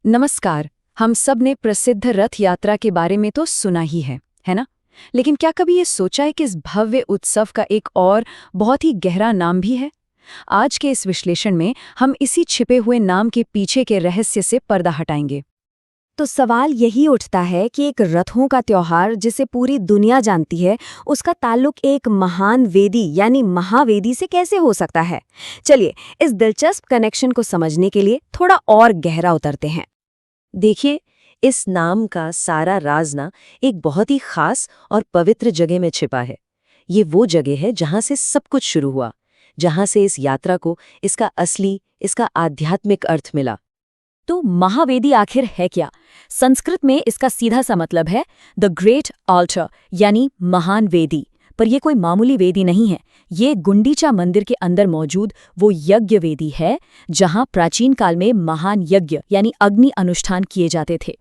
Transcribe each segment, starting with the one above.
नमस्कार। हम सब ने प्रसिद्ध रथ यात्रा के बारे में तो सुना ही है ना? लेकिन क्या कभी ये सोचा है कि इस भव्य उत्सव का एक और बहुत ही गहरा नाम भी है? आज के इस विश्लेषण में हम इसी छिपे हुए नाम के पीछे के रहस्य से पर्दा हटाएंगे। तो सवाल यही उठता है कि एक रथों का त्योहार जिसे पूरी दुनिया जानती है, उसका ताल्लुक एक महान वेदी यानी महावेदी से कैसे हो सकता है। चलिए, इस दिलचस्प कनेक्शन को समझने के लिए थोड़ा और गहरा उतरते हैं। देखिए, इस नाम का सारा राज ना एक बहुत ही खास और पवित्र जगह में छिपा है। ये वो जगह है जहाँ से सब कुछ शुरू हुआ, जहाँ से इस यात्रा को इसका असली, इसका आध्यात्मिक अर्थ मिला। तो महावेदी आखिर है क्या? संस्कृत में इसका सीधा सा मतलब है द ग्रेट ऑल्टर यानी महान वेदी। पर यह कोई मामूली वेदी नहीं है। ये गुंडीचा मंदिर के अंदर मौजूद वो यज्ञ वेदी है जहां प्राचीन काल में महान यज्ञ यानी अग्नि अनुष्ठान किए जाते थे।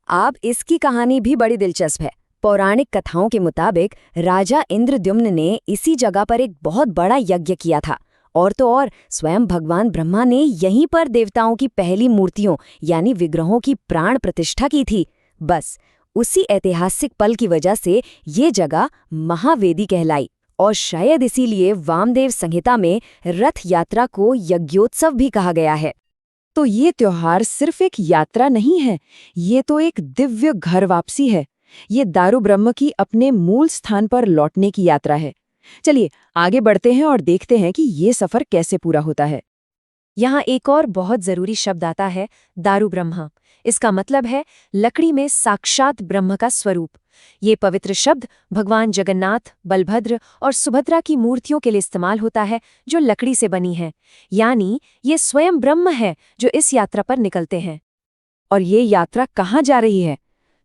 अब इसकी कहानी भी बड़ी दिलचस्प है। पौराणिक कथाओं के मुताबिक राजा इंद्रद्युम्न ने इसी जगह पर एक बहुत बड़ा यज्ञ किया था। और तो और स्वयं भगवान ब्रह्मा ने यहीं पर देवताओं की पहली मूर्तियों यानी विग्रहों की प्राण प्रतिष्ठा की थी। बस उसी ऐतिहासिक पल की वजह से ये जगह महावेदी कहलाई और शायद इसीलिए वामदेव संहिता में रथ यात्रा को यज्ञोत्सव भी कहा गया है। तो ये त्योहार सिर्फ एक यात्रा नहीं है, ये तो एक दिव्य घर वापसी है। ये दारू ब्रह्म की अपने मूल स्थान पर लौटने की यात्रा है। चलिए आगे बढ़ते हैं और देखते हैं कि ये सफर कैसे पूरा होता है। यहाँ एक और बहुत जरूरी शब्द आता है, दारू ब्रह्मा। इसका मतलब है लकड़ी में साक्षात ब्रह्म का स्वरूप। ये पवित्र शब्द भगवान जगन्नाथ, बलभद्र और सुभद्रा की मूर्तियों के लिए इस्तेमाल होता है जो लकड़ी से बनी है। यानी ये स्वयं ब्रह्म है जो इस यात्रा पर निकलते हैं। और ये यात्रा कहाँ जा रही है?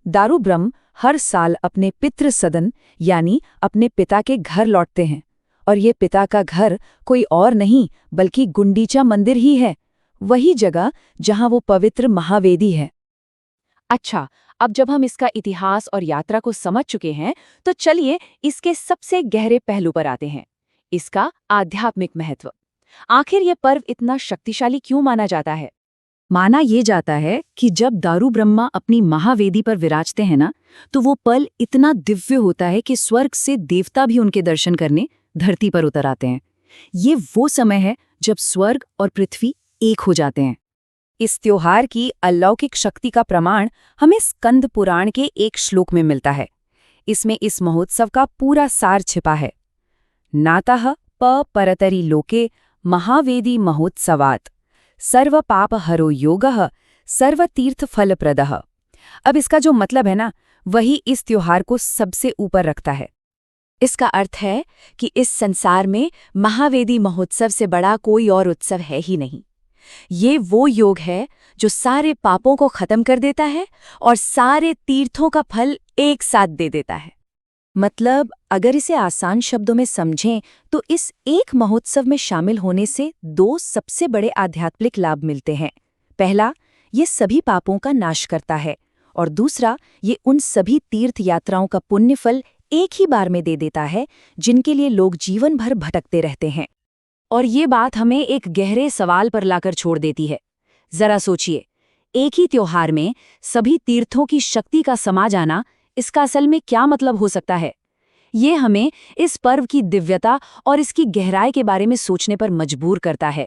दारू ब्रह्म हर साल अपने पितृ सदन यानी अपने पिता के घर लौटते हैं। और ये पिता का घर कोई और नहीं बल्कि गुंडीचा मंदिर ही है, वही जगह जहां वो पवित्र महावेदी है। अच्छा, अब जब हम इसका इतिहास और यात्रा को समझ चुके हैं तो चलिए इसके सबसे गहरे पहलू पर आते हैं, इसका आध्यात्मिक महत्व। आखिर ये पर्व इतना शक्तिशाली क्यों माना जाता है? माना ये जाता है कि जब दारू ब्रह्मा अपनी महावेदी पर विराजते हैं ना, तो वो पल इतना दिव्य होता है कि स्वर्ग से देवता भी उनके दर्शन करने धरती पर उतर आते हैं। ये वो समय है जब स्वर्ग और पृथ्वी एक हो जाते हैं। इस त्योहार की अलौकिक शक्ति का प्रमाण हमें स्कंद पुराण के एक श्लोक में मिलता है। इसमें इस महोत्सव का पूरा सार छिपा है। नातः प परतरी लोके महावेदी महोत्सवात् सर्व पाप हरो योगः सर्व तीर्थ फलप्रदः। अब इसका जो मतलब है ना, वही इस त्योहार को सबसे ऊपर रखता है। इसका अर्थ है कि इस संसार में महावेदी महोत्सव से बड़ा कोई और उत्सव है ही नहीं। ये वो योग है जो सारे पापों को खत्म कर देता है और सारे तीर्थों का फल एक साथ दे देता है। मतलब अगर इसे आसान शब्दों में समझें तो इस एक महोत्सव में शामिल होने से दो सबसे बड़े आध्यात्मिक लाभ मिलते हैं। पहला, ये सभी पापों का नाश करता है और दूसरा, ये उन सभी तीर्थ यात्राओं का पुण्य फल एक ही बार में दे देता है जिनके लिए लोग जीवन भर भटकते रहते हैं। और ये बात हमें एक गहरे सवाल पर लाकर छोड़ देती है। जरा सोचिए, एक ही त्योहार में सभी तीर्थों की शक्ति का समा जाना, इसका असल में क्या मतलब हो सकता है? ये हमें इस पर्व की दिव्यता और इसकी गहराई के बारे में सोचने पर मजबूर करता है।